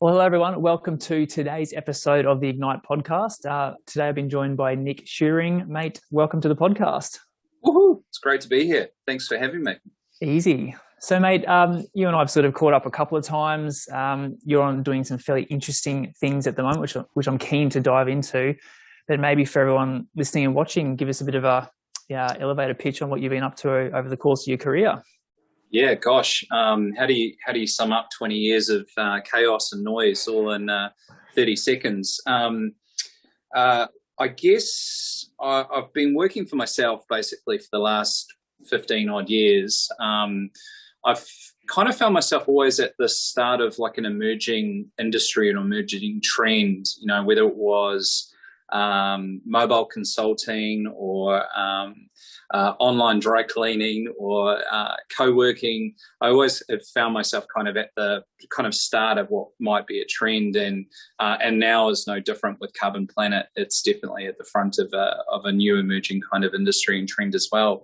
Well, hello everyone. Welcome to today's episode of the Ignite podcast. Today I've been joined by Nick Shewring. Mate, welcome to the podcast. Woohoo! It's great to be here. Thanks for having me. Easy. So, mate, you and I have sort of caught up a couple of times. You're on doing some fairly interesting things at the moment, which I'm keen to dive into. But maybe for everyone listening and watching, give us a bit of a elevator pitch on what you've been up to over the course of your career. Yeah, gosh, how do you sum up 20 years of chaos and noise all in 30 seconds? I guess I've been working for myself basically for the last 15 odd years. I've kind of found myself always at the start of like an emerging industry, an emerging trend, whether it was mobile consulting or online dry cleaning or co-working. I always have found myself kind of at the kind of start of what might be a trend, and now is no different with Carbon Planet. It's definitely at the front of a new emerging kind of industry and trend as well.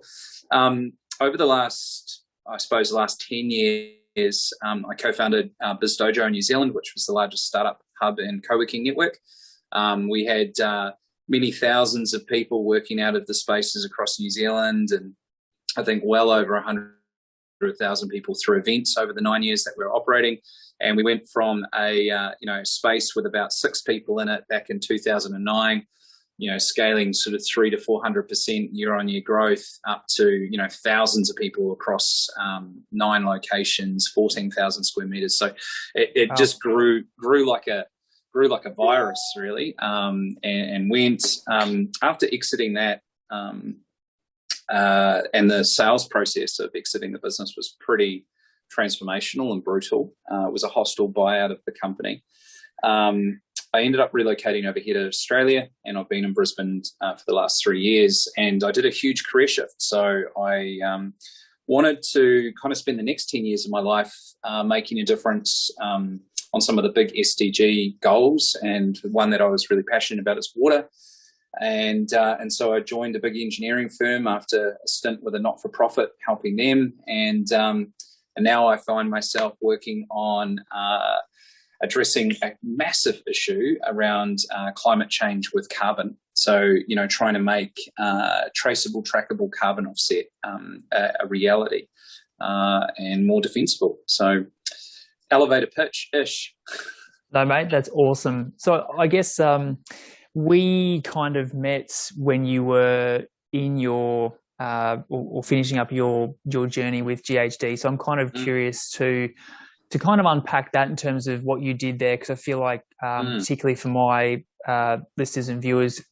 Over the last 10 years, I co-founded Biz Dojo in New Zealand, which was the largest startup hub and co-working network. We had many thousands of people working out of the spaces across New Zealand, and I think well over 100,000 people through events over the 9 years that we were operating. And we went from a space with about 6 people in it back in 2009, scaling sort of 300 to 400% year-on-year growth up to thousands of people across 9 locations, 14,000 square meters. So it just grew like a virus, really, and went after exiting that, and the sales process of exiting the business was pretty transformational and brutal. It was a hostile buyout of the company. I ended up relocating over here to Australia, and I've been in Brisbane for the last 3 years, and I did a huge career shift. So I wanted to kind of spend the next 10 years of my life making a difference on some of the big SDG goals, and one that I was really passionate about is water. And so I joined a big engineering firm after a stint with a not-for-profit, helping them. And now I find myself working on addressing a massive issue around climate change with carbon. So, trying to make traceable, trackable carbon offset a reality and more defensible. So, elevator pitch-ish. No, mate, that's awesome. So I guess we kind of met when you were in your or finishing up your journey with GHD. So I'm kind of curious to kind of unpack that in terms of what you did there, because I feel like particularly for my listeners and viewers,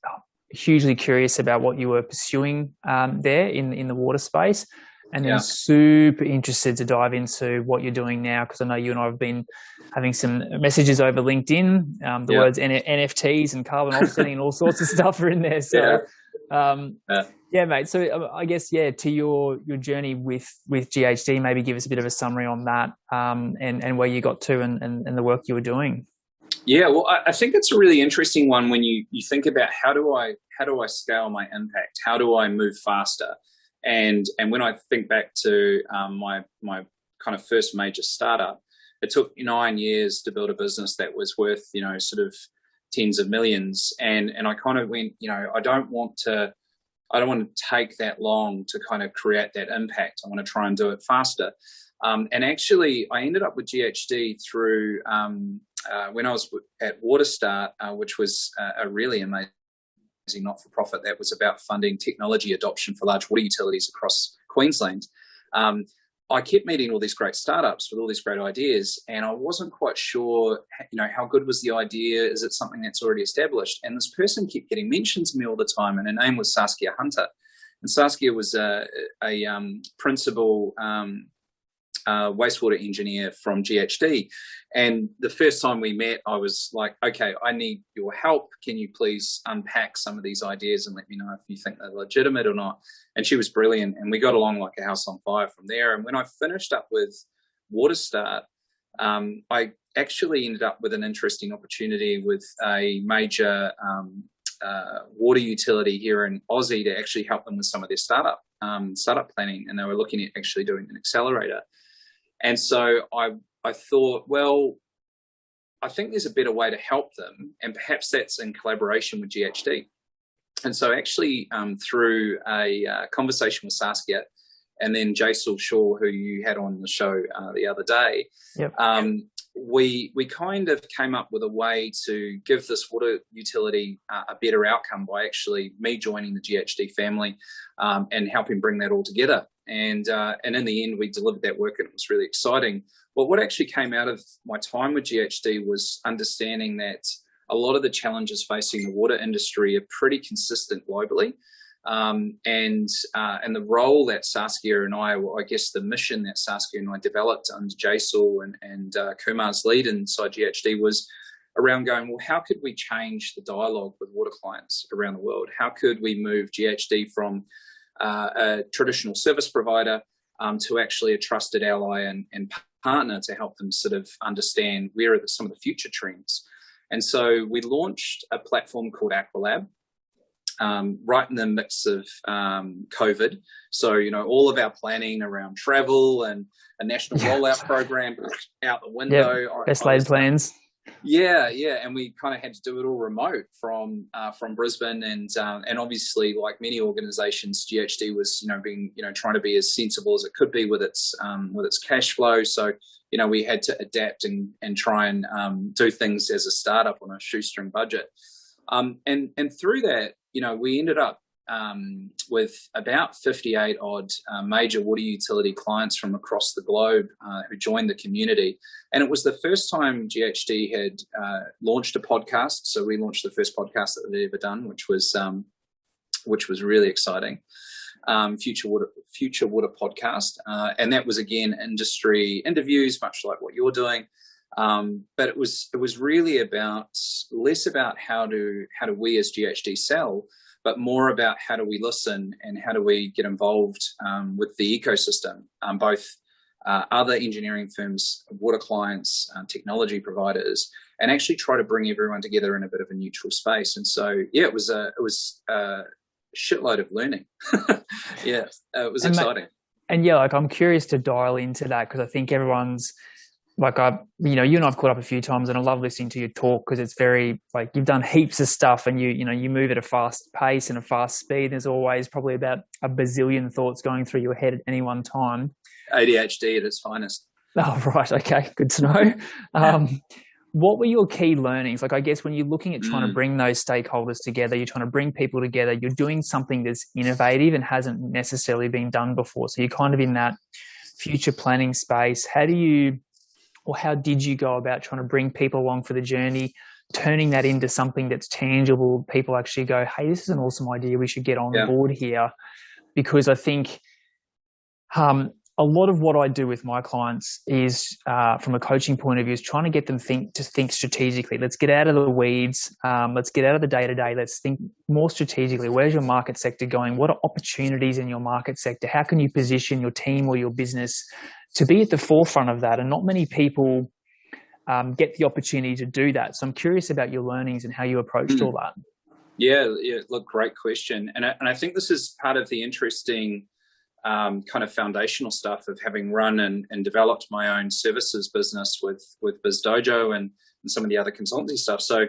hugely curious about what you were pursuing there in the water space. And then super interested to dive into what you're doing now, because I know you and I have been having some messages over LinkedIn. The words NFTs and carbon offsetting and all sorts of stuff are in there. So, mate. So I guess, to your journey with GHD, maybe give us a bit of a summary on that and where you got to and the work you were doing. Yeah, well, I think it's a really interesting one when you think about how do I scale my impact? How do I move faster? And when I think back to my kind of first major startup, it took 9 years to build a business that was worth sort of tens of millions. And I kind of went, I don't want to take that long to kind of create that impact. I want to try and do it faster. And actually, I ended up with GHD through when I was at WaterStart, which was a really amazing not-for-profit that was about funding technology adoption for large water utilities across Queensland. I kept meeting all these great startups with all these great ideas, and I wasn't quite sure, how good was the idea? Is it something that's already established? And this person kept getting mentioned to me all the time, and her name was Saskia Hunter. And Saskia was a principal wastewater engineer from GHD. And the first time we met, I was like, okay, I need your help. Can you please unpack some of these ideas and let me know if you think they're legitimate or not? And she was brilliant, and we got along like a house on fire from there. And when I finished up with WaterStart, I actually ended up with an interesting opportunity with a major water utility here in Aussie to actually help them with some of their startup planning. And they were looking at actually doing an accelerator. And so I thought, well, I think there's a better way to help them, and perhaps that's in collaboration with GHD. And so actually through a conversation with Saskia and then Jaisal Shaw, who you had on the show the other day, yep. We kind of came up with a way to give this water utility a better outcome by actually me joining the GHD family and helping bring that all together. And in the end, we delivered that work, and it was really exciting. Well, what actually came out of my time with GHD was understanding that a lot of the challenges facing the water industry are pretty consistent globally. And the role that Saskia and I guess the mission that Saskia and I developed under Jaisal and Kumar's lead inside GHD was around going, well, how could we change the dialogue with water clients around the world? How could we move GHD from a traditional service provider to actually a trusted ally and partner to help them sort of understand where are some of the future trends? And so we launched a platform called Aqualab, right in the midst of COVID. So, all of our planning around travel and a national rollout program out the window. Yep. Best laid plans. Yeah. And we kind of had to do it all remote from Brisbane, and obviously, like many organisations, GHD was trying to be as sensible as it could be with its cash flow. So we had to adapt and try and do things as a startup on a shoestring budget. And through that, we ended up with about 58 odd major water utility clients from across the globe who joined the community. And it was the first time GHD had launched a podcast. So we launched the first podcast that they'd ever done, which was really exciting. Future Water podcast. And that was, again, industry interviews, much like what you're doing. But it was really less about how do we as GHD sell, but more about how do we listen and how do we get involved with the ecosystem, both other engineering firms, water clients, technology providers, and actually try to bring everyone together in a bit of a neutral space. And so, it was a shitload of learning. It was exciting. I'm curious to dial into that, because I think everyone's like, you and I've caught up a few times, and I love listening to your talk because it's very, like, you've done heaps of stuff, and you move at a fast pace and a fast speed. There's always probably about a bazillion thoughts going through your head at any one time. ADHD at its finest. Oh, right. Okay. Good to know. What were your key learnings? Like, I guess when you're looking at trying to bring those stakeholders together, you're trying to bring people together, you're doing something that's innovative and hasn't necessarily been done before. So you're kind of in that future planning space. How did you go about trying to bring people along for the journey, turning that into something that's tangible? People actually go, hey, this is an awesome idea. We should get on board here. Because I think a lot of what I do with my clients is, from a coaching point of view, is trying to get them to think strategically. Let's get out of the weeds. Let's get out of the day-to-day. Let's think more strategically. Where's your market sector going? What are opportunities in your market sector? How can you position your team or your business to be at the forefront of that? And not many people get the opportunity to do that. So I'm curious about your learnings and how you approached all that. Yeah. Look, great question. And I think this is part of the interesting kind of foundational stuff of having run and developed my own services business with BizDojo and some of the other consultancy stuff. So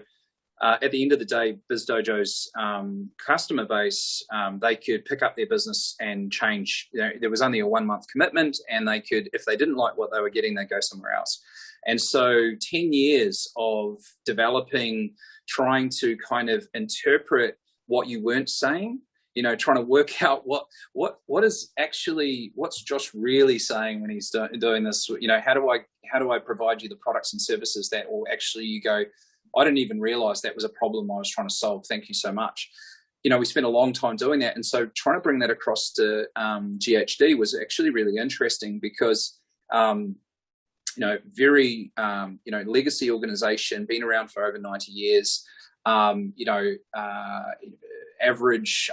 at the end of the day, BizDojo's customer base, they could pick up their business and change. There was only a 1-month commitment, and they could, if they didn't like what they were getting, they'd go somewhere else. And so 10 years of developing, trying to kind of interpret what you weren't saying, trying to work out what's Josh really saying when he's doing this. How do I provide you the products and services that will actually, you go, I didn't even realize that was a problem I was trying to solve. Thank you so much. We spent a long time doing that. And so trying to bring that across to GHD was actually really interesting because, very, legacy organization, been around for over 90 years, average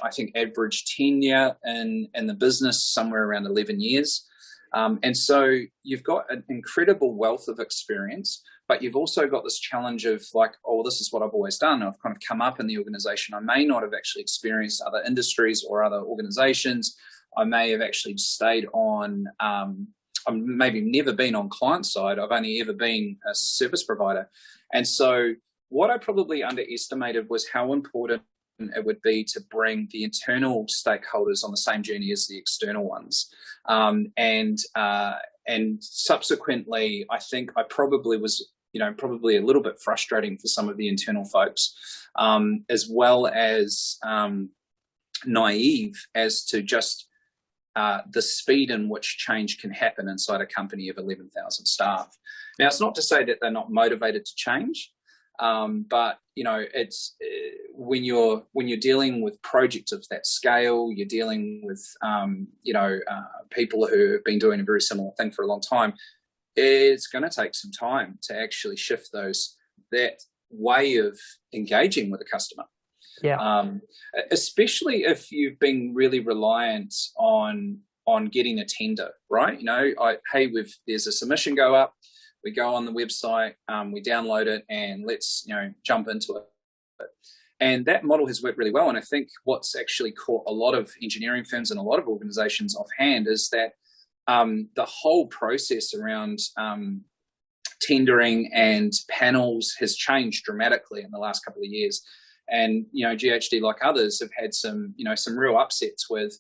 tenure in the business somewhere around 11 years. And so you've got an incredible wealth of experience, but you've also got this challenge of like, oh, this is what I've always done. I've kind of come up in the organization. I may not have actually experienced other industries or other organizations. I may have actually stayed on, I've maybe never been on client side. I've only ever been a service provider. And so what I probably underestimated was how important it would be to bring the internal stakeholders on the same journey as the external ones. And subsequently, I think I probably was, probably a little bit frustrating for some of the internal folks, as well as naive as to just the speed in which change can happen inside a company of 11,000 staff. Now, it's not to say that they're not motivated to change, but it's when you're dealing with projects of that scale, you're dealing with people who have been doing a very similar thing for a long time. It's going to take some time to actually shift that way of engaging with a customer. Yeah. Especially if you've been really reliant on getting a tender, right? There's a submission go up, we go on the website, we download it, and let's jump into it. And that model has worked really well. And I think what's actually caught a lot of engineering firms and a lot of organizations offhand is that the whole process around tendering and panels has changed dramatically in the last couple of years. And GHD, like others, have had some real upsets with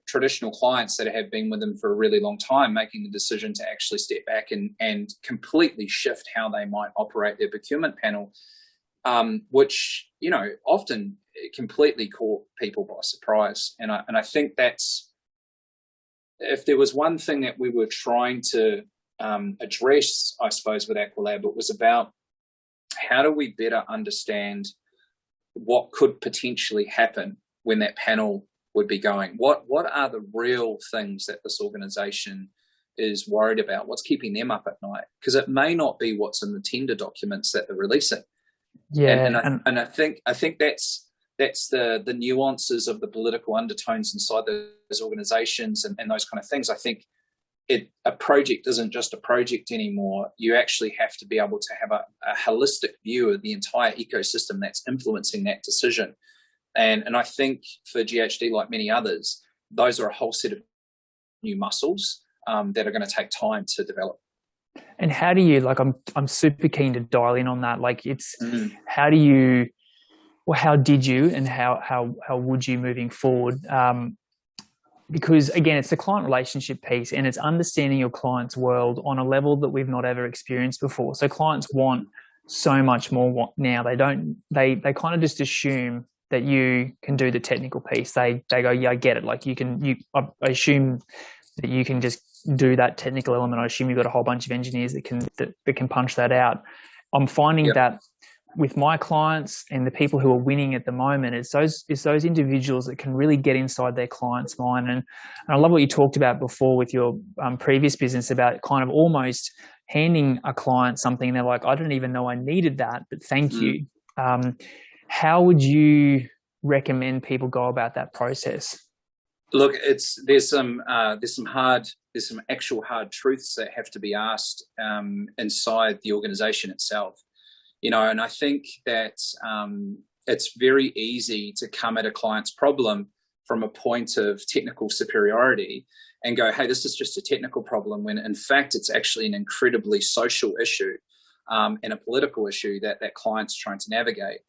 traditional clients that have been with them for a really long time, making the decision to actually step back and completely shift how they might operate their procurement panel, which often completely caught people by surprise. And I think that's, if there was one thing that we were trying to address, I suppose, with Aqualab, it was about how do we better understand what could potentially happen when that panel would be going? What are the real things that this organization is worried about? What's keeping them up at night? Because it may not be what's in the tender documents that they're releasing. Yeah, and I think that's the nuances of the political undertones inside those organizations and those kind of things. I think a project isn't just a project anymore. You actually have to be able to have a holistic view of the entire ecosystem that's influencing that decision. And I think for GHD, like many others, those are a whole set of new muscles that are going to take time to develop. And how do you, I'm super keen to dial in on that. How do you, or how did you, and how would you moving forward? Because again, it's the client relationship piece, and it's understanding your client's world on a level that we've not ever experienced before. So clients want so much more now. They kind of just assume that you can do the technical piece. They go, yeah, I get it. I assume that you can just do that technical element. I assume you've got a whole bunch of engineers that can punch that out. I'm finding that with my clients and the people who are winning at the moment, it's those individuals that can really get inside their client's mind. And I love what you talked about before with your previous business about kind of almost handing a client something and they're like, I didn't even know I needed that, but thank you. How would you recommend people go about that process? Look, there's some actual hard truths that have to be asked inside the organization itself. And I think that it's very easy to come at a client's problem from a point of technical superiority and go, hey, this is just a technical problem, when in fact it's actually an incredibly social issue and a political issue that client's trying to navigate.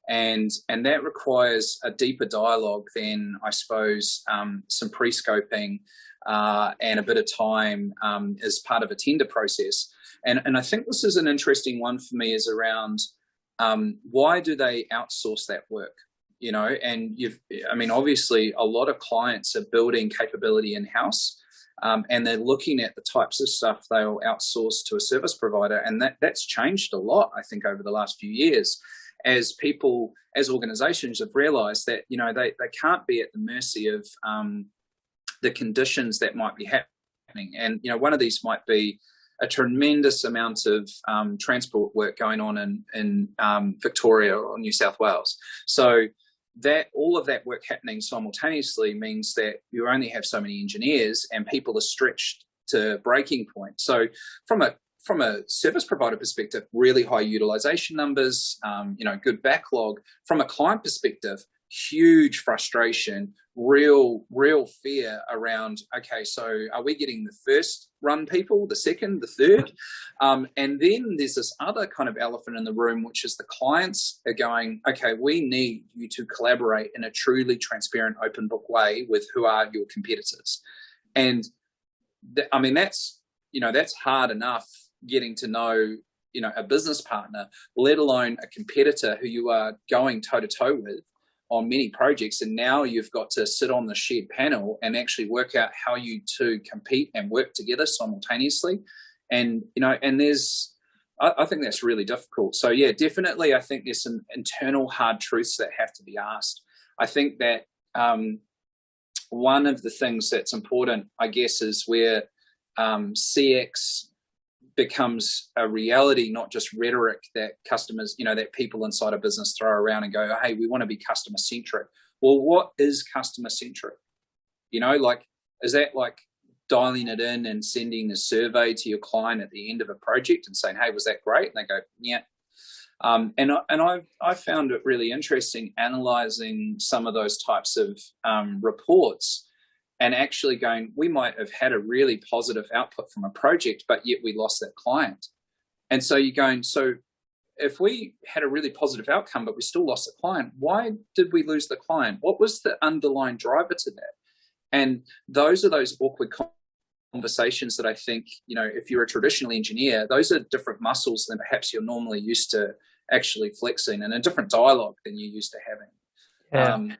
And that requires a deeper dialogue than, I suppose, some pre-scoping and a bit of time as part of a tender process. And I think this is an interesting one for me, is around why do they outsource that work? And obviously a lot of clients are building capability in-house and they're looking at the types of stuff they'll outsource to a service provider. And that's changed a lot, I think, over the last few years, as organizations have realized that, they can't be at the mercy of the conditions that might be happening. And, one of these might be a tremendous amount of transport work going on in Victoria or New South Wales. So that all of that work happening simultaneously means that you only have so many engineers and people are stretched to breaking point. So from a service provider perspective, really high utilization numbers, good backlog. From a client perspective, huge frustration real fear around, okay, so are we getting the first run people, the second, the third? And then there's this other kind of elephant in the room, which is the clients are going, okay, we need you to collaborate in a truly transparent, open book way with who are your competitors. And I mean, that's hard enough getting to know, a business partner, let alone a competitor who you are going toe to toe with on many projects. And now you've got to sit on the shared panel and actually work out how you two compete and work together simultaneously. And, I think that's really difficult. So yeah, definitely. I think there's some internal hard truths that have to be asked. I think that one of the things that's important, I guess, is where CX becomes a reality, not just rhetoric that customers, that people inside a business throw around and go, hey, we want to be customer centric. Well, what is customer centric? Is that like dialing it in and sending a survey to your client at the end of a project and saying, hey, was that great? And they go, yeah. I found it really interesting analyzing some of those types of reports and actually going, we might have had a really positive output from a project, but yet we lost that client. And so you're going, so if we had a really positive outcome, but we still lost the client, why did we lose the client? What was the underlying driver to that? And those are those awkward conversations that I think, if you're a traditional engineer, those are different muscles than perhaps you're normally used to actually flexing, and a different dialogue than you're used to having. Yeah.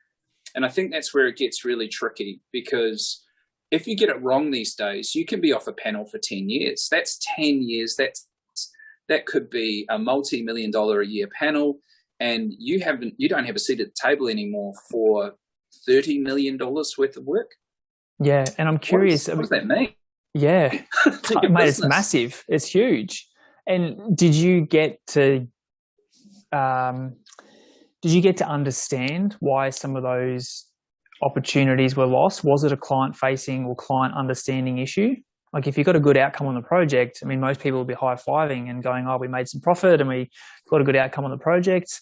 And I think that's where it gets really tricky, because if you get it wrong these days, you can be off a panel for 10 years. That's 10 years. That could be a multi-million-dollar a year panel, and you don't have a seat at the table anymore for $30 million worth of work. Yeah, and I'm curious. What does that mean? Yeah, mate, it's massive. It's huge. And did you get to understand why some of those opportunities were lost? Was it a client-facing or client-understanding issue? Like, if you got a good outcome on the project, I mean, most people will be high-fiving and going, oh, we made some profit and we got a good outcome on the project.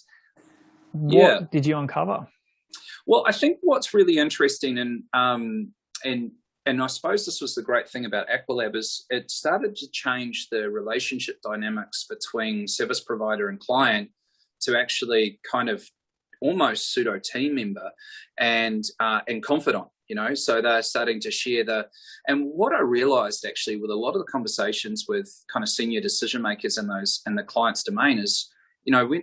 What did you uncover? Well, I think what's really interesting, and I suppose this was the great thing about Aqualab, is it started to change the relationship dynamics between service provider and client to actually kind of almost pseudo team member and confidant, so they're starting to share and what I realized actually with a lot of the conversations with kind of senior decision makers in the client's domain is,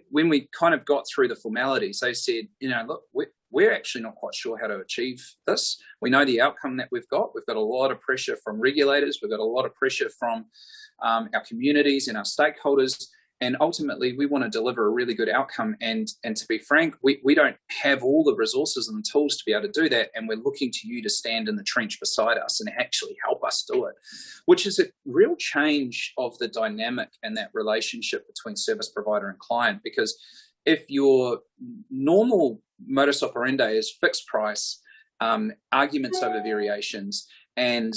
when we kind of got through the formalities, they said, look, we're actually not quite sure how to achieve this. We know the outcome that we've got. We've got a lot of pressure from regulators. We've got a lot of pressure from our communities and our stakeholders. And ultimately, we want to deliver a really good outcome. And to be frank, we don't have all the resources and the tools to be able to do that. And we're looking to you to stand in the trench beside us and actually help us do it, which is a real change of the dynamic and that relationship between service provider and client. Because if your normal modus operandi is fixed price, arguments over variations, and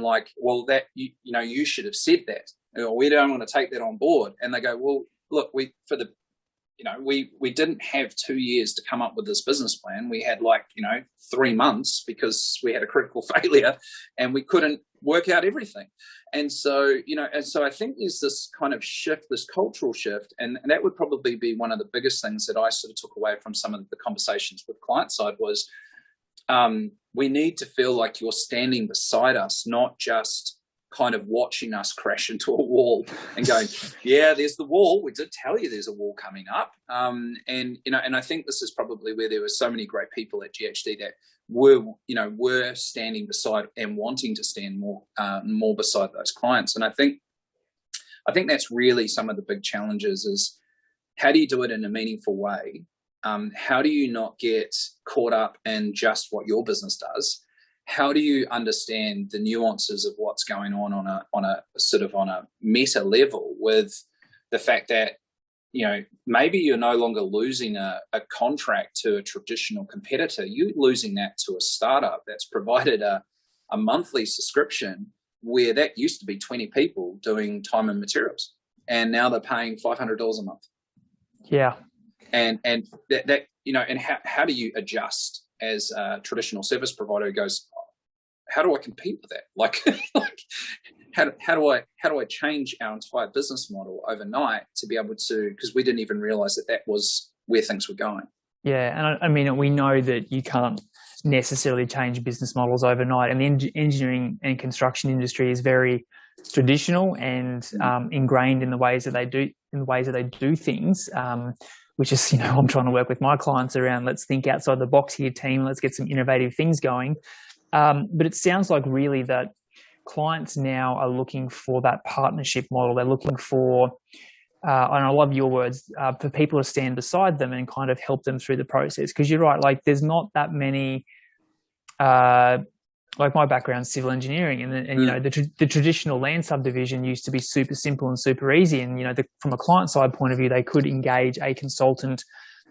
like, well, that you should have said that. We don't want to take that on board. And they go, well, look, we didn't have 2 years to come up with this business plan. We had 3 months because we had a critical failure and we couldn't work out everything. And so, I think there's this kind of shift, this cultural shift, and that would probably be one of the biggest things that I sort of took away from some of the conversations with client side was, we need to feel like you're standing beside us, not just kind of watching us crash into a wall and going, yeah, there's the wall. We did tell you there's a wall coming up. And I think this is probably where there were so many great people at GHD that were standing beside and wanting to stand more beside those clients. And I think that's really some of the big challenges is, how do you do it in a meaningful way? How do you not get caught up in just what your business does? How do you understand the nuances of what's going on a meta level, with the fact that, maybe you're no longer losing a contract to a traditional competitor. You're losing that to a startup that's provided a monthly subscription, where that used to be 20 people doing time and materials, and now they're paying $500 a month. Yeah. And that and how do you adjust as a traditional service provider who goes, how do I compete with that? Like, how do I change our entire business model overnight to be able to, because we didn't even realize that was where things were going. Yeah, and I mean, we know that you can't necessarily change business models overnight, and the engineering and construction industry is very traditional and ingrained in the ways that they do things. Which is, I'm trying to work with my clients around, let's think outside the box here, team. Let's get some innovative things going. But it sounds like really that clients now are looking for that partnership model. They're looking for, and I love your words, for people to stand beside them and kind of help them through the process. Because you're right, like there's not that many, like my background's civil engineering, and the traditional land subdivision used to be super simple and super easy. And, from a client side point of view, they could engage a consultant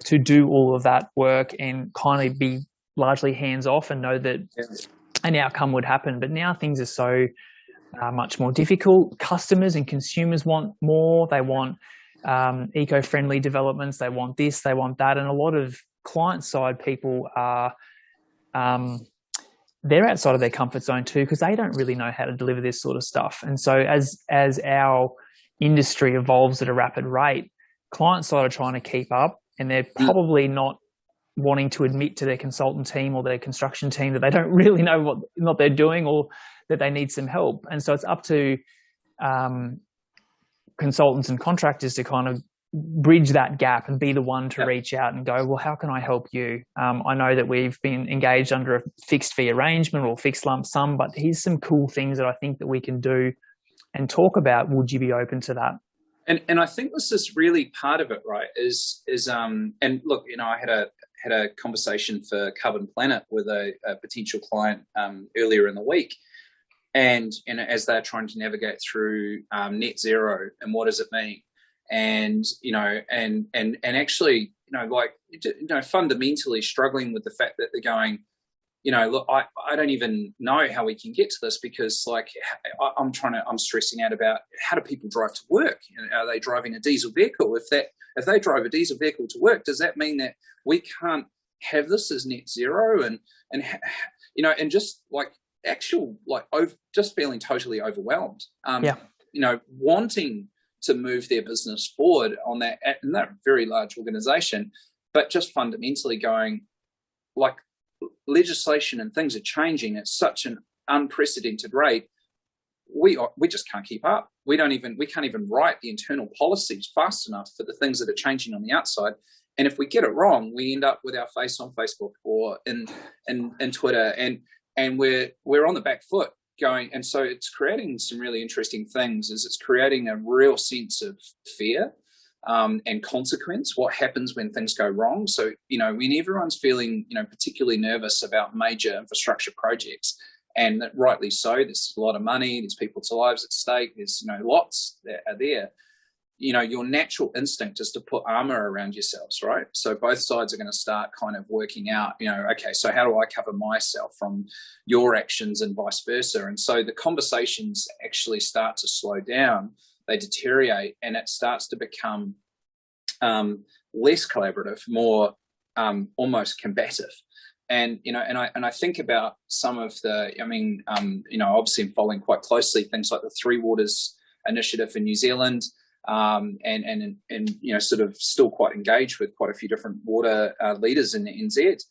to do all of that work and kind of be largely hands off and know that an outcome would happen. But now things are so much more difficult. Customers and consumers want more. They want eco-friendly developments. They want this, they want that. And a lot of client side people are, they're outside of their comfort zone too, because they don't really know how to deliver this sort of stuff. And so as our industry evolves at a rapid rate, client side are trying to keep up, and they're probably not wanting to admit to their consultant team or their construction team that they don't really know what they're doing, or that they need some help. And so it's up to consultants and contractors to kind of bridge that gap and be the one to reach out and go, well, how can I help you? I know that we've been engaged under a fixed fee arrangement or fixed lump sum, but here's some cool things that I think that we can do and talk about. Would you be open to that? And I think this is really part of it, right? And look, I had a conversation for Carbon Planet with a potential client earlier in the week, and as they're trying to navigate through net zero and what does it mean, and actually fundamentally struggling with the fact that they're going, look, I don't even know how we can get to this, because like I'm stressing out about how do people drive to work? Are they driving a diesel vehicle? If they drive a diesel vehicle to work, does that mean that we can't have this as net zero? And just like just feeling totally overwhelmed. Wanting to move their business forward on that in that very large organization, but just fundamentally going, like, legislation and things are changing at such an unprecedented rate. We just can't keep up. We can't even write the internal policies fast enough for the things that are changing on the outside. And if we get it wrong, we end up with our face on Facebook or in Twitter, and we're on the back foot going. And so it's creating some really interesting things. It's creating a real sense of fear and consequence. What happens when things go wrong? So, when everyone's feeling, particularly nervous about major infrastructure projects, and rightly so, there's a lot of money, there's people's lives at stake, there's, lots that are there. Your natural instinct is to put armor around yourselves, right? So both sides are going to start kind of working out, okay, so how do I cover myself from your actions and vice versa? And so the conversations actually start to slow down, they deteriorate, and it starts to become less collaborative, more almost combative. And I think about some of the, obviously I'm following quite closely things like the Three Waters initiative in New Zealand, and sort of still quite engaged with quite a few different water leaders in the NZ.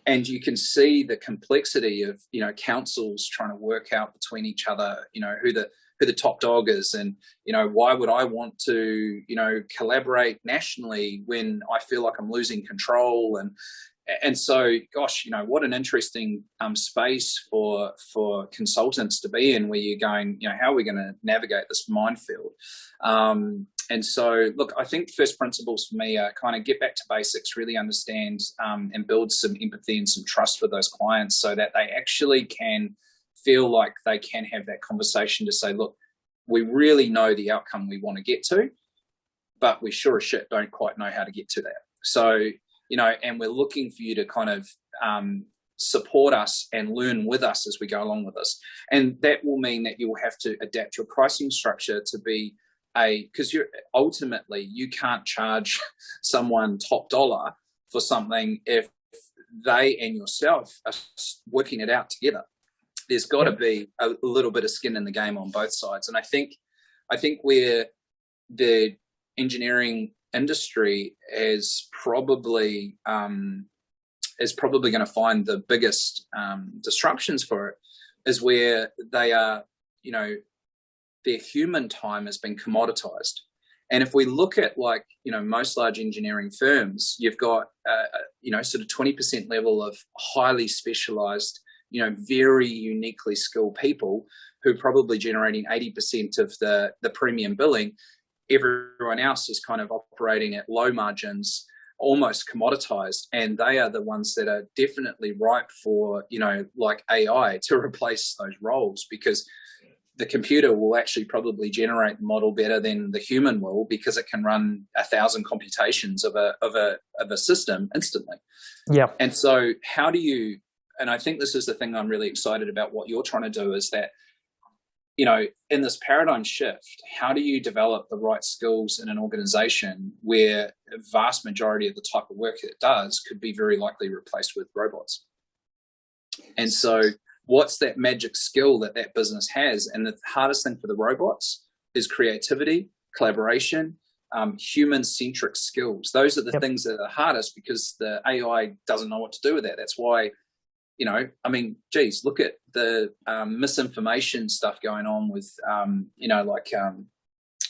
And you can see the complexity of, councils trying to work out between each other, who the top dog is, and, why would I want to, collaborate nationally when I feel like I'm losing control? And so, gosh, what an interesting space for consultants to be in, where you're going, how are we going to navigate this minefield? And so, look, I think first principles for me are kind of get back to basics, really understand and build some empathy and some trust with those clients, so that they actually can feel like they can have that conversation to say, look, we really know the outcome we want to get to, but we sure as shit don't quite know how to get to that. So, and we're looking for you to kind of support us and learn with us as we go along with this. And that will mean that you will have to adapt your pricing structure to be because you can't charge someone top dollar for something if they and yourself are working it out together. There's got to be a little bit of skin in the game on both sides. And I think where the engineering industry is probably going to find the biggest disruptions for it is where they are, their human time has been commoditized. And if we look at most large engineering firms, you've got, sort of 20% level of highly specialized, very uniquely skilled people who are probably generating 80% of the premium billing. Everyone else is kind of operating at low margins, almost commoditized, and they are the ones that are definitely ripe for, like AI to replace those roles, because the computer will actually probably generate the model better than the human will, because it can run 1,000 computations of a system instantly. Yeah. And so how do you, and I think this is the thing I'm really excited about what you're trying to do, is that, in this paradigm shift, how do you develop the right skills in an organization where a vast majority of the type of work it does could be very likely replaced with robots? And so what's that magic skill that business has? And the hardest thing for the robots is creativity, collaboration, human-centric skills. Those are the things that are the hardest, because the AI doesn't know what to do with that. That's why, look at the misinformation stuff going on with,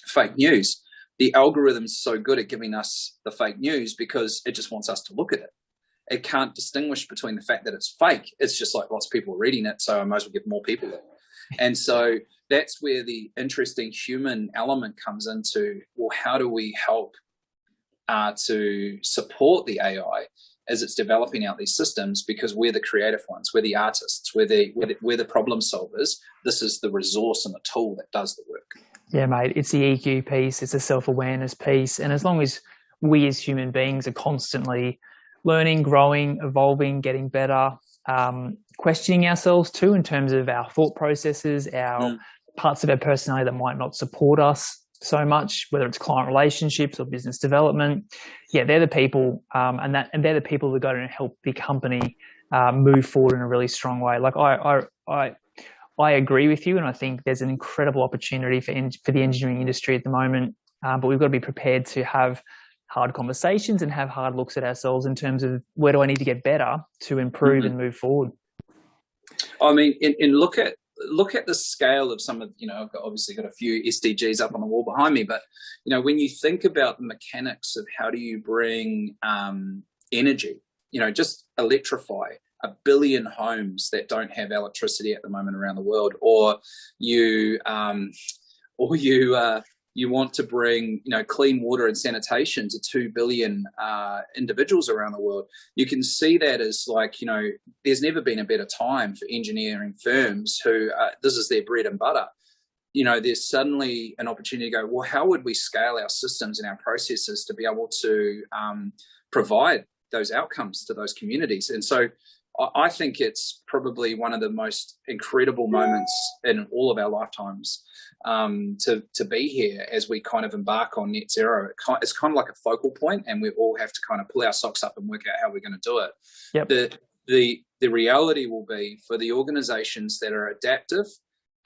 fake news. The algorithm's so good at giving us the fake news because it just wants us to look at it. It can't distinguish between the fact that it's fake. It's just like lots of people are reading it, so I might as well give more people it. And so that's where the interesting human element comes into, well, how do we help to support the AI as it's developing out these systems? Because we're the creative ones, we're the artists, we're the problem solvers. This is the resource and the tool that does the work. Yeah, mate, it's the EQ piece, it's a self-awareness piece. And as long as we as human beings are constantly learning, growing, evolving, getting better, questioning ourselves too in terms of our thought processes, our parts of our personality that might not support us so much, whether it's client relationships or business development. Yeah, they're the people, and they're the people that are going to help the company move forward in a really strong way. Like I agree with you, and I think there's an incredible opportunity for the engineering industry at the moment, but we've got to be prepared to have hard conversations and have hard looks at ourselves in terms of where do I need to get better to improve and move forward. I mean, and look at the scale of some of, I've obviously got a few SDGs up on the wall behind me, but, when you think about the mechanics of how do you bring energy, just electrify 1 billion homes that don't have electricity at the moment around the world, or you want to bring, clean water and sanitation to 2 billion individuals around the world. You can see that as like, there's never been a better time for engineering firms who, this is their bread and butter. There's suddenly an opportunity to go, well, how would we scale our systems and our processes to be able to provide those outcomes to those communities? And so I think it's probably one of the most incredible moments in all of our lifetimes to be here as we kind of embark on net zero. It's kind of like a focal point, and we all have to kind of pull our socks up and work out how we're going to do it. Yep. The reality will be for the organizations that are adaptive,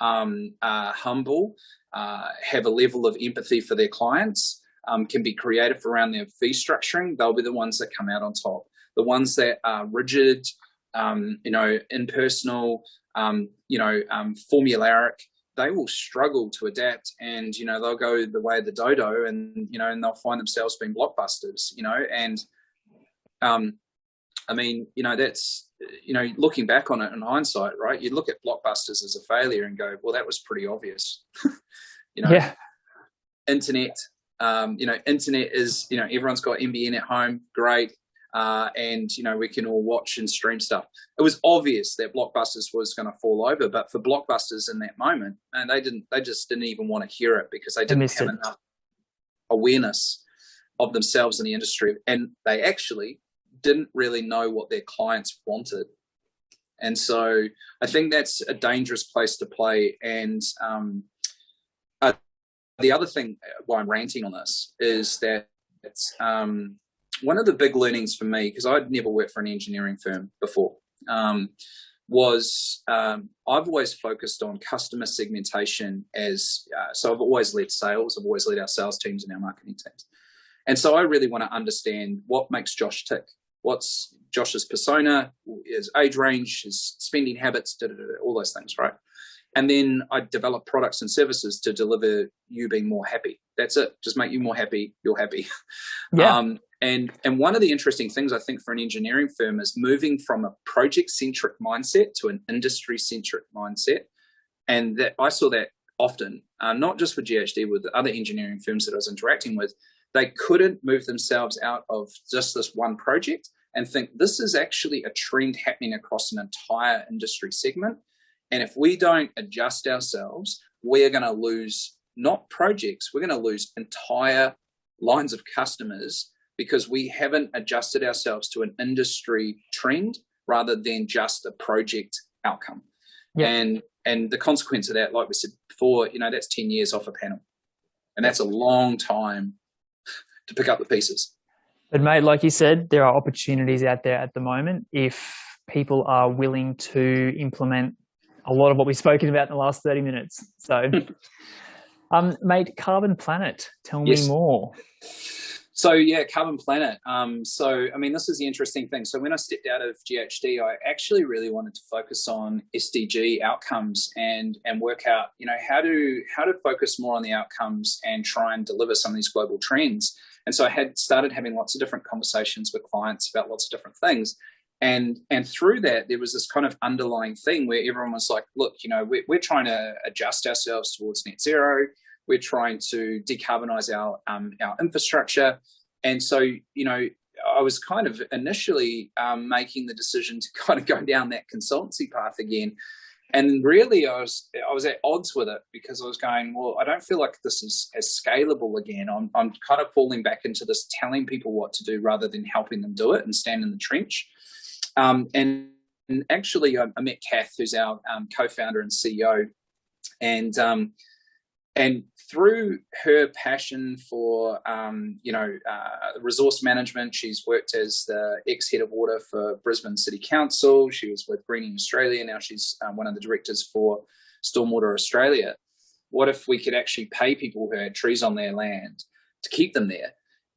are humble, have a level of empathy for their clients, can be creative around their fee structuring, they'll be the ones that come out on top. The ones that are rigid, impersonal, formulaic, they will struggle to adapt, and they'll go the way of the dodo, and and they'll find themselves being blockbusters. That's looking back on it in hindsight, right? You look at blockbusters as a failure and go, well, that was pretty obvious. Yeah. Internet, internet is everyone's got NBN at home, great. And we can all watch and stream stuff. It was obvious that Blockbusters was going to fall over, but for Blockbusters in that moment, and they just didn't even want to hear it, because they didn't have enough awareness of themselves in the industry, and they actually didn't really know what their clients wanted. And so I think that's a dangerous place to play. And the other thing why I'm ranting on this is that one of the big learnings for me, because I'd never worked for an engineering firm before, was I've always focused on customer segmentation so I've always led sales. I've always led our sales teams and our marketing teams. And so I really want to understand what makes Josh tick. What's Josh's persona, his age range, his spending habits, all those things, right? And then I develop products and services to deliver you being more happy. That's it. Just make you more happy. You're happy. Yeah. And one of the interesting things I think for an engineering firm is moving from a project-centric mindset to an industry-centric mindset. And that I saw that often, not just with GHD, with the other engineering firms that I was interacting with. They couldn't move themselves out of just this one project and think this is actually a trend happening across an entire industry segment. And if we don't adjust ourselves, we're going to lose not projects, we're going to lose entire lines of customers because we haven't adjusted ourselves to an industry trend rather than just a project outcome. Yeah. And the consequence of that, like we said before, that's 10 years off a panel. And that's a long time to pick up the pieces. But mate, like you said, there are opportunities out there at the moment if people are willing to implement a lot of what we've spoken about in the last 30 minutes. So, mate, Carbon Planet, tell me more. So, yeah, Carbon Planet. This is the interesting thing. So when I stepped out of GHD, I actually really wanted to focus on SDG outcomes and work out, how to focus more on the outcomes and try and deliver some of these global trends. And so I had started having lots of different conversations with clients about lots of different things. And through that, there was this kind of underlying thing where everyone was like, look, we're trying to adjust ourselves towards net zero. We're trying to decarbonize our infrastructure. And so, I was kind of initially making the decision to kind of go down that consultancy path again. And really, I was at odds with it because I was going, well, I don't feel like this is as scalable again. I'm kind of falling back into this telling people what to do rather than helping them do it and stand in the trench. And actually, I met Kath, who's our co-founder and CEO, and through her passion for resource management, she's worked as the ex-head of water for Brisbane City Council. She was with Greening Australia. Now she's one of the directors for Stormwater Australia. What if we could actually pay people who had trees on their land to keep them there?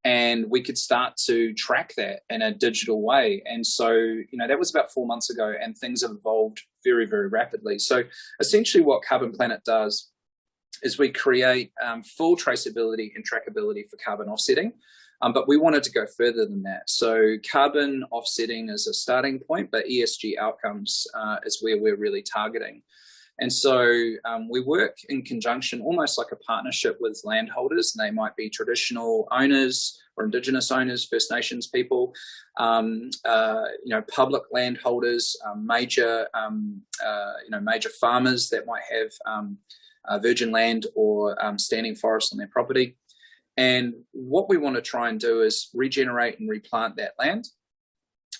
And we could start to track that in a digital way. And so, that was about 4 months ago, and things have evolved very, very rapidly. So essentially what Carbon Planet does is we create full traceability and trackability for carbon offsetting. But we wanted to go further than that. So carbon offsetting is a starting point, but ESG outcomes is where we're really targeting. And so we work in conjunction, almost like a partnership with landholders. They might be traditional owners or Indigenous owners, First Nations people, public landholders, major farmers that might have virgin land or standing forest on their property. And what we want to try and do is regenerate and replant that land.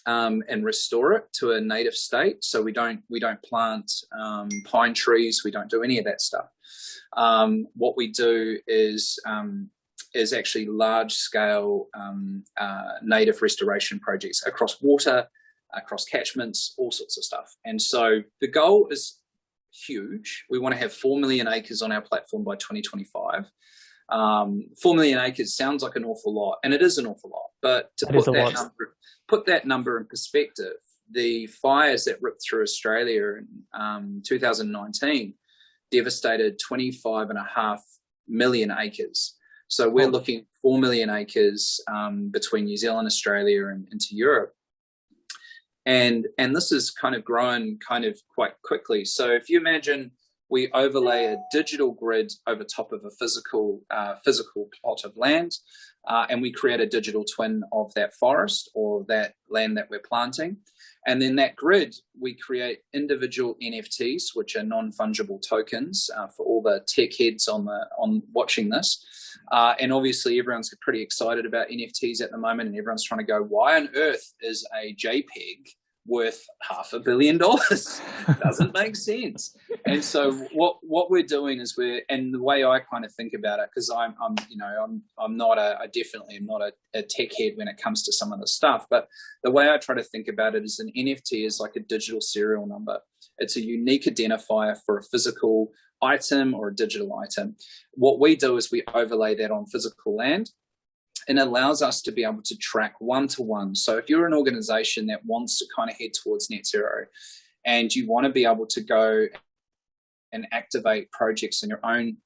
And restore it to a native state. So we don't plant pine trees. We don't do any of that stuff. What we do is actually large scale native restoration projects across water, across catchments, all sorts of stuff. And so the goal is huge. We want to have 4 million acres on our platform by 2025. 4 million acres sounds like an awful lot, and it is an awful lot. But to put that number in perspective, the fires that ripped through Australia in 2019 devastated 25.5 million acres. So we're looking at 4 million acres between New Zealand, Australia, and into Europe. And this is kind of growing kind of quite quickly. So if you imagine we overlay a digital grid over top of a physical plot of land, and we create a digital twin of that forest or that land that we're planting. And then that grid, we create individual NFTs, which are non-fungible tokens for all the tech heads on watching this. And obviously everyone's pretty excited about NFTs at the moment, and everyone's trying to go, why on earth is a JPEG worth $500 million. Doesn't make sense. And so what we're doing is and the way I kind of think about it, because I'm not I definitely am not a tech head when it comes to some of the stuff, but the way I try to think about it is an NFT is like a digital serial number. It's a unique identifier for a physical item or a digital item. What we do is we overlay that on physical land, and allows us to be able to track one-to-one. So if you're an organization that wants to kind of head towards net zero, and you want to be able to go and activate projects in your own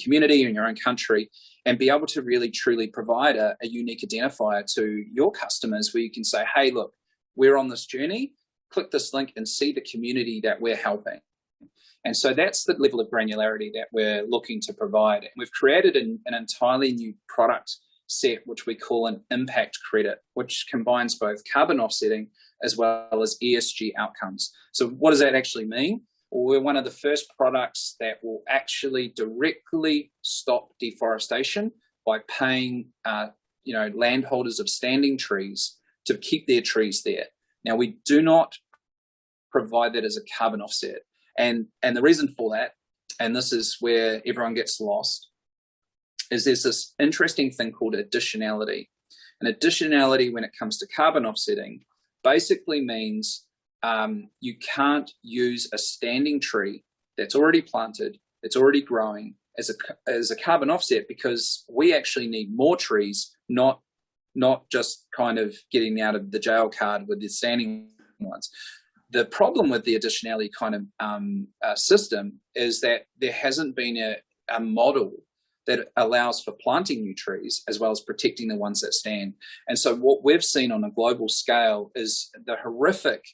community, in your own country, and be able to really truly provide a unique identifier to your customers, where you can say, hey, look, we're on this journey, click this link and see the community that we're helping. And so that's the level of granularity that we're looking to provide. And we've created an entirely new product set, which we call an impact credit, which combines both carbon offsetting as well as ESG outcomes. So what does that actually mean? Well, we're one of the first products that will actually directly stop deforestation by paying landholders of standing trees to keep their trees there. Now, we do not provide that as a carbon offset. And the reason for that, and this is where everyone gets lost, is there's this interesting thing called additionality. And additionality, when it comes to carbon offsetting, basically means you can't use a standing tree that's already planted, that's already growing as a carbon offset, because we actually need more trees, not just kind of getting out of the jail card with the standing ones. The problem with the additionality kind of system is that there hasn't been a model that allows for planting new trees as well as protecting the ones that stand. And so what we've seen on a global scale is the horrific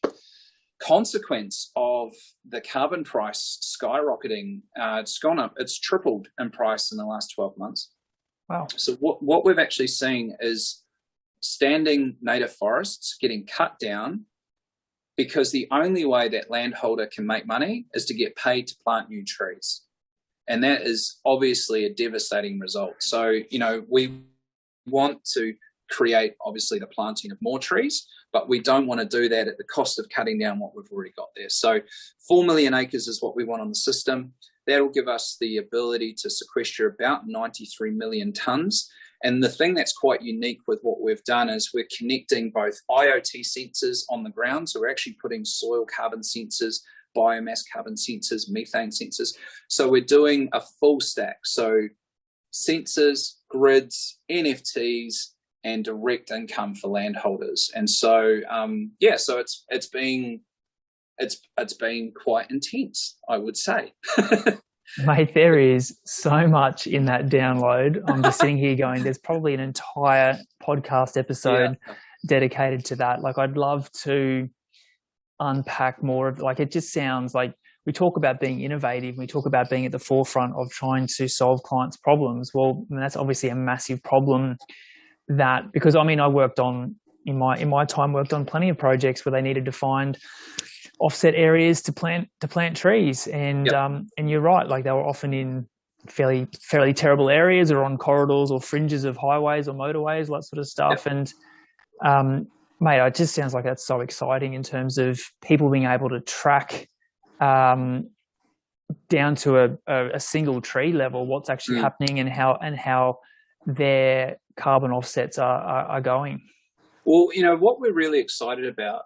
consequence of the carbon price skyrocketing. It's gone up, it's tripled in price in the last 12 months. Wow. So what we've actually seen is standing native forests getting cut down, because the only way that landholder can make money is to get paid to plant new trees. And that is obviously a devastating result. So, we want to create, obviously, the planting of more trees, but we don't want to do that at the cost of cutting down what we've already got there. So 4 million acres is what we want on the system. That'll give us the ability to sequester about 93 million tonnes. And the thing that's quite unique with what we've done is we're connecting both IoT sensors on the ground. So we're actually putting soil carbon sensors, biomass carbon sensors, methane sensors. So we're doing a full stack. So sensors, grids, NFTs, and direct income for landholders. And so, so it's been quite intense, I would say. Mate, there is so much in that download. I'm just sitting here going, there's probably an entire podcast episode dedicated to that. Like, I'd love to unpack more of, like, it just sounds like we talk about being innovative, we talk about being at the forefront of trying to solve clients' problems. Well, that's obviously a massive problem, that, because I worked on in my time worked on plenty of projects where they needed to find offset areas to plant trees, and you're right, like they were often in fairly terrible areas or on corridors or fringes of highways or motorways, that sort of stuff. And mate, it just sounds like that's so exciting in terms of people being able to track down to a single tree level what's actually happening and how their carbon offsets are going. Well, what we're really excited about,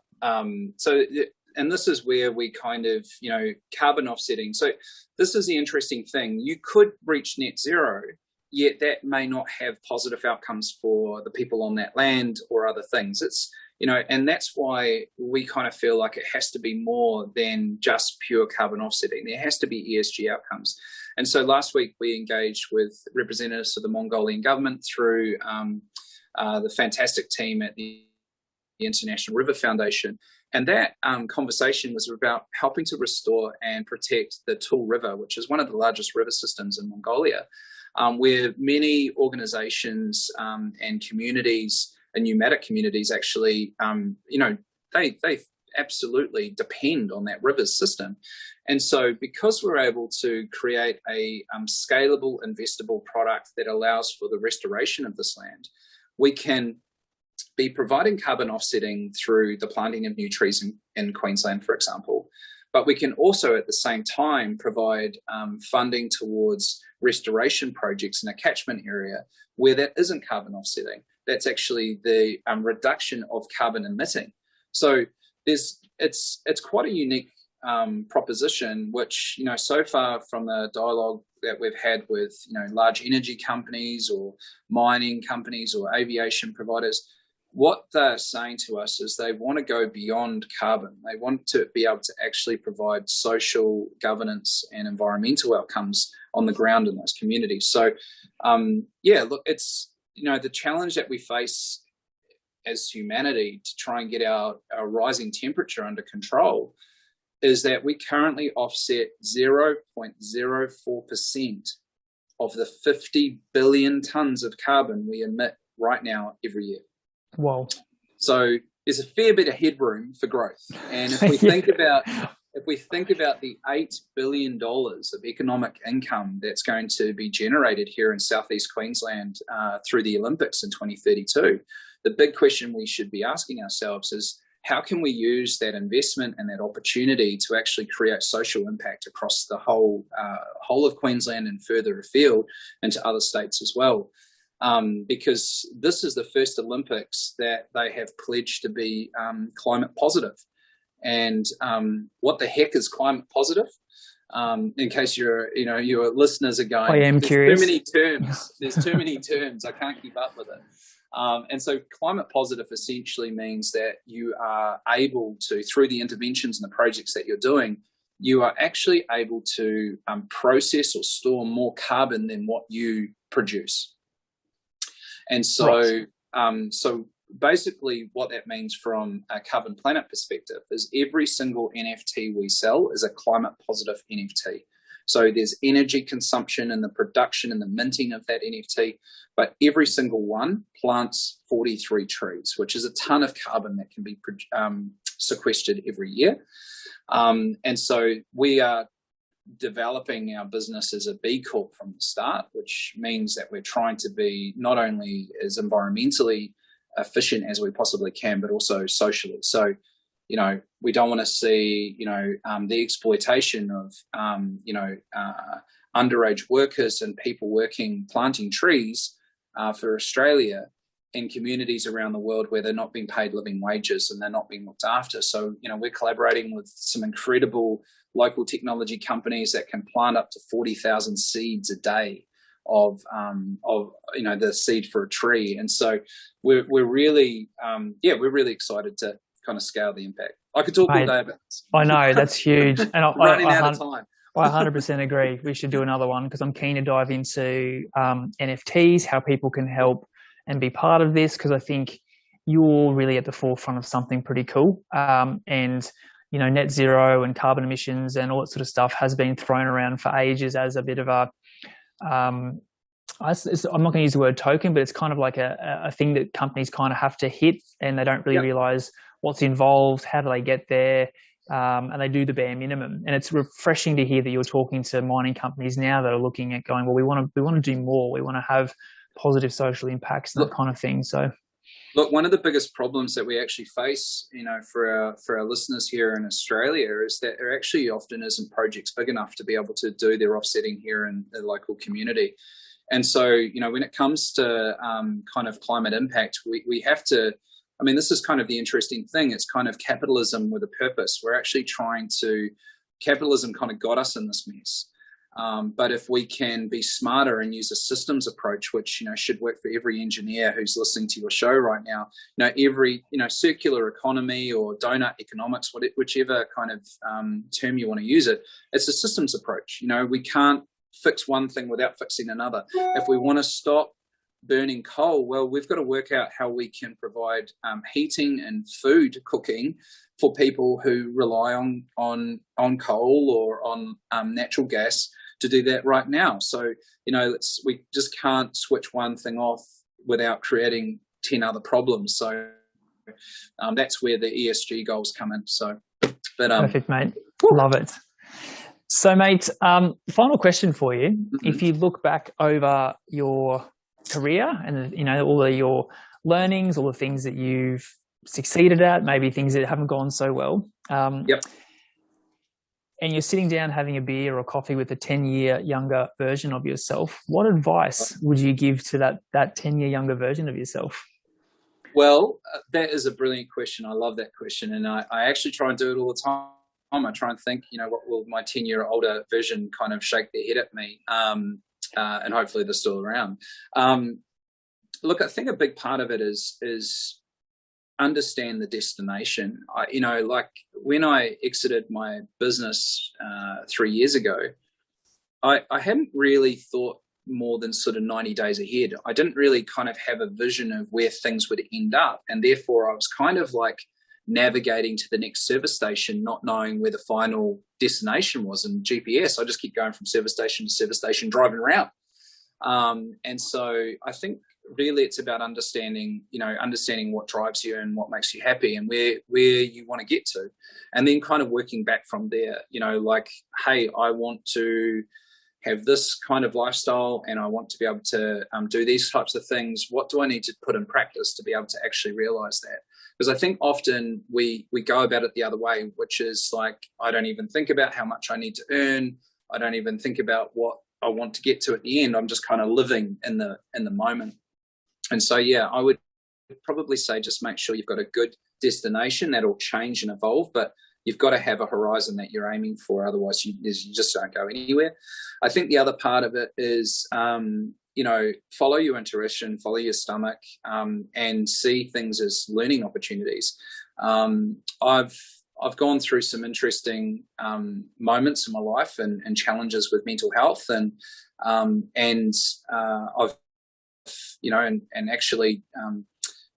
and this is where we kind of, carbon offsetting. So this is the interesting thing. You could reach net zero, yet that may not have positive outcomes for the people on that land or other things. It's, and that's why we kind of feel like it has to be more than just pure carbon offsetting. There has to be ESG outcomes. And so last week we engaged with representatives of the Mongolian government through the fantastic team at the International River Foundation. And that conversation was about helping to restore and protect the Tul River, which is one of the largest river systems in Mongolia, where many organizations and communities and nomadic communities actually, they absolutely depend on that river system. And so because we're able to create a scalable, investable product that allows for the restoration of this land, we can be providing carbon offsetting through the planting of new trees in Queensland, for example. But we can also at the same time provide funding towards restoration projects in a catchment area where that isn't carbon offsetting. That's actually the reduction of carbon emitting. So it's quite a unique proposition, which, so far from the dialogue that we've had with, large energy companies or mining companies or aviation providers, what they're saying to us is they want to go beyond carbon. They want to be able to actually provide social governance and environmental outcomes on the ground in those communities. So, look, it's, the challenge that we face as humanity to try and get our rising temperature under control is that we currently offset 0.04% of the 50 billion tons of carbon we emit right now every year. Wow. So there's a fair bit of headroom for growth. And if we think about the $8 billion of economic income that's going to be generated here in Southeast Queensland through the Olympics in 2032, the big question we should be asking ourselves is, how can we use that investment and that opportunity to actually create social impact across the whole of Queensland and further afield into other states as well? Because this is the first Olympics that they have pledged to be climate positive. And what the heck is climate positive? In case your listeners are going, I am curious. Too many terms. There's too many terms. I can't keep up with it. And so climate positive essentially means that you are able to, through the interventions and the projects that you're doing, you are actually able to process or store more carbon than what you produce. And so, so basically what that means from a Carbon Planet perspective is every single NFT we sell is a climate positive NFT. So there's energy consumption in the production and the minting of that NFT, but every single one plants 43 trees, which is a ton of carbon that can be sequestered every year. And so we are developing our business as a B Corp from the start, which means that we're trying to be not only as environmentally efficient as we possibly can, but also socially. So, we don't want to see, the exploitation of, underage workers and people planting trees for Australia in communities around the world where they're not being paid living wages and they're not being looked after. So, we're collaborating with some incredible local technology companies that can plant up to 40,000 seeds a day of the seed for a tree. And so we're really excited to kind of scale the impact. I could talk all day about this. I know, that's huge. And running out of time. I 100% agree. We should do another one because I'm keen to dive into NFTs, how people can help and be part of this, because I think you're really at the forefront of something pretty cool. And net zero and carbon emissions and all that sort of stuff has been thrown around for ages as a bit of a, I'm not going to use the word token, but it's kind of like a thing that companies kind of have to hit, and they don't really realize what's involved, how do they get there, and they do the bare minimum. And it's refreshing to hear that you're talking to mining companies now that are looking at going, well, we want to do more. We want to have positive social impacts and that kind of thing. So, look, one of the biggest problems that we actually face, for our listeners here in Australia is that there actually often isn't projects big enough to be able to do their offsetting here in the local community. And so, when it comes to kind of climate impact, we have to, this is kind of the interesting thing. It's kind of capitalism with a purpose. We're actually capitalism kind of got us in this mess. But if we can be smarter and use a systems approach, which, should work for every engineer who's listening to your show right now, every, circular economy or donut economics, whichever kind of term you want to use it, it's a systems approach. We can't fix one thing without fixing another. If we want to stop burning coal, well, we've got to work out how we can provide heating and food cooking for people who rely on coal or on natural gas to do that right now. So, we just can't switch one thing off without creating 10 other problems. So that's where the ESG goals come in. So, but perfect, mate. Love it. So, mate, final question for you. Mm-hmm. If you look back over your career and, all of your learnings, all the things that you've succeeded at, maybe things that haven't gone so well. Yep. And you're sitting down having a beer or coffee with a 10-year younger version of yourself. What advice would you give to that 10-year younger version of yourself? Well, that is a brilliant question. I love that question. And I actually try and do it all the time. I try and think, what will my 10-year older version kind of shake their head at me? And hopefully they're still around. Look, I think a big part of it is understand the destination. Like when I exited my business 3 years ago, I hadn't really thought more than sort of 90 days ahead. I didn't really kind of have a vision of where things would end up. And therefore I was kind of like navigating to the next service station, not knowing where the final destination was. And GPS, I just keep going from service station to service station, driving around. And so I think really it's about understanding what drives you and what makes you happy and where you want to get to. And then kind of working back from there, like, hey, I want to have this kind of lifestyle and I want to be able to do these types of things. What do I need to put in practice to be able to actually realize that? Because I think often we go about it the other way, which is like, I don't even think about how much I need to earn. I don't even think about what I want to get to at the end. I'm just kind of living in the moment. And so, yeah, I would probably say just make sure you've got a good destination. That'll change and evolve, but you've got to have a horizon that you're aiming for. Otherwise, you just don't go anywhere. I think the other part of it is, follow your intuition, follow your stomach, and see things as learning opportunities. I've gone through some interesting moments in my life and challenges with mental health, and I've and actually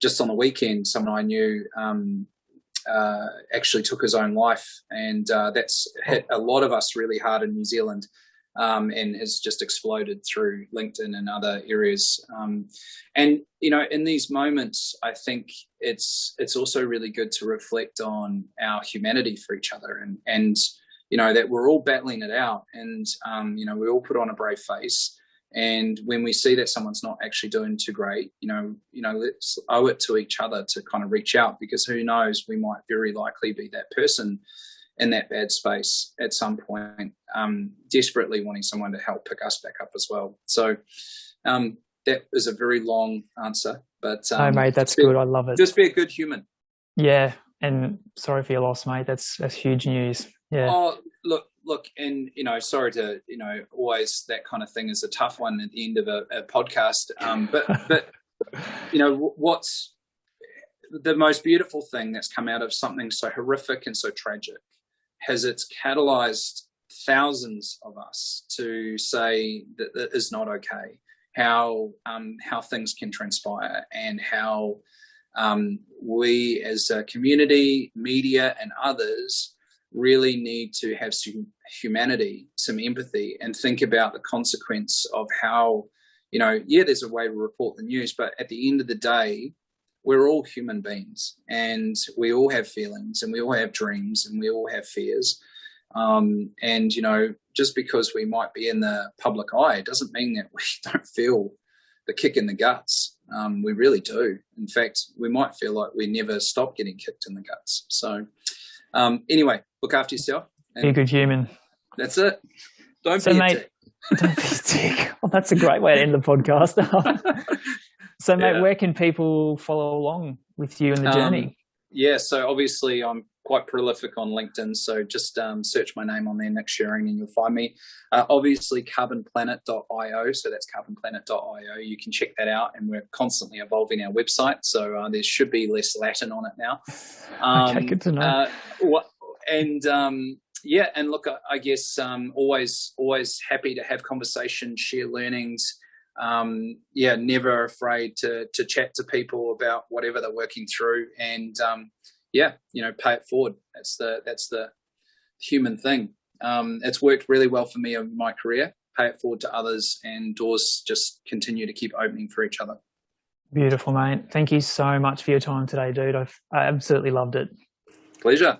just on the weekend, someone I knew actually took his own life, and that's hit a lot of us really hard in New Zealand, and has just exploded through LinkedIn and other areas. And in these moments, I think it's also really good to reflect on our humanity for each other, and that we're all battling it out, and we all put on a brave face. And when we see that someone's not actually doing too great, let's owe it to each other to kind of reach out, because who knows, we might very likely be that person in that bad space at some point, desperately wanting someone to help pick us back up as well. So that is a very long answer, but no, mate, that's good. I love it. Just be a good human. Yeah, and sorry for your loss, mate. That's huge news. Yeah. Oh, look, and sorry to always that kind of thing is a tough one at the end of a podcast. But what's the most beautiful thing that's come out of something so horrific and so tragic has it's catalyzed thousands of us to say that it is not okay. How things can transpire, and how we as a community, media, and others really need to have some humanity, some empathy, and think about the consequence of how, there's a way to report the news, but at the end of the day, we're all human beings, and we all have feelings, and we all have dreams, and we all have fears. And just because we might be in the public eye doesn't mean that we don't feel the kick in the guts. We really do. In fact, we might feel like we never stop getting kicked in the guts. So anyway, look after yourself. Be a good human. That's it. Don't be a dick. Don't be a dick. Well, that's a great way to end the podcast. So, mate, where can people follow along with you in the journey? So obviously I'm quite prolific on LinkedIn, so just search my name on there, Nick Shewring, and you'll find me. Obviously carbonplanet.io, so that's carbonplanet.io. You can check that out, and we're constantly evolving our website, so there should be less Latin on it now. Okay, good to know. And look, I guess always happy to have conversations, share learnings. Never afraid to chat to people about whatever they're working through, and pay it forward. That's the human thing. It's worked really well for me in my career. Pay it forward to others, and doors just continue to keep opening for each other. Beautiful, mate. Thank you so much for your time today, dude. I absolutely loved it. Pleasure.